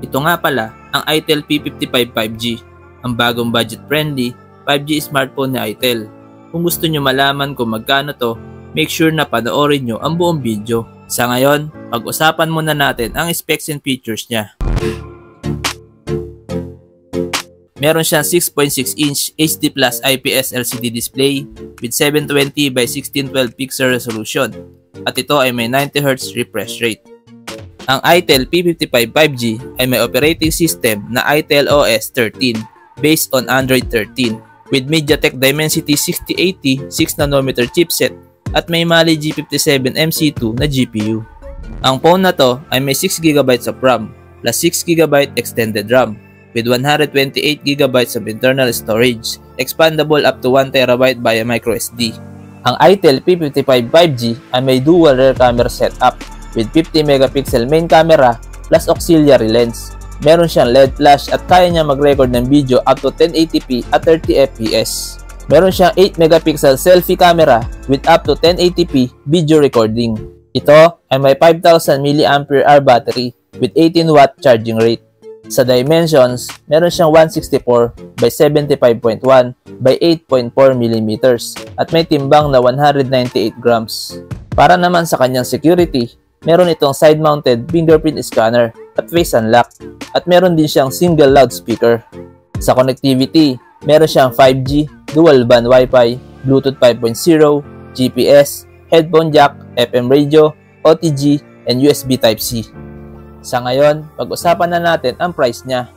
Ito nga pala ang itel P55 5G, ang bagong budget-friendly 5G smartphone ni itel. Kung gusto nyo malaman kung magkano to, make sure na panoorin nyo ang buong video. Sa ngayon, pag-usapan muna natin ang specs and features niya. Meron siyang 6.6-inch HD Plus IPS LCD display with 720 by 1612 pixel resolution at ito ay may 90Hz refresh rate. Ang itel P55 5G ay may operating system na itel OS 13 based on Android 13 with MediaTek Dimensity 6080 6nm chipset at may Mali G57 MC2 na GPU. Ang phone na to ay may 6GB of RAM plus 6GB extended RAM with 128GB of internal storage, expandable up to 1TB via microSD. Ang itel P55 5G ay may dual rear camera setup with 50MP main camera plus auxiliary lens. Meron siyang LED flash at kaya niya mag-record ng video up to 1080p at 30fps. Meron siyang 8MP selfie camera with up to 1080p video recording. Ito ay may 5000 mAh battery with 18W charging rate. Sa dimensions, meron siyang 164 by 75.1 by 8.4mm at may timbang na 198 grams. Para naman sa kanyang security, meron itong side-mounted fingerprint scanner at face unlock at meron din siyang single loudspeaker. Sa connectivity, meron siyang 5G, dual band Wi-Fi, Bluetooth 5.0, GPS, headphone jack, FM radio, OTG, and USB Type-C. Sa ngayon, pag-usapan na natin ang price niya.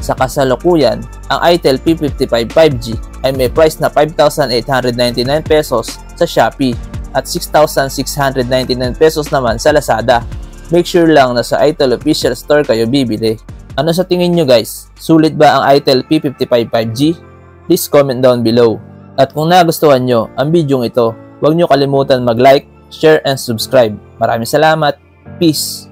Sa kasalukuyan, ang itel P55 5G ay may price na 5,899 pesos sa Shopee at 6,699 pesos naman sa Lazada. Make sure lang na sa itel official store kayo bibili. Ano sa tingin nyo guys? Sulit ba ang itel P55 5G? Please comment down below. At kung nagustuhan nyo ang video ito, huwag nyo kalimutan mag-like, share, and subscribe. Maraming salamat. Peace!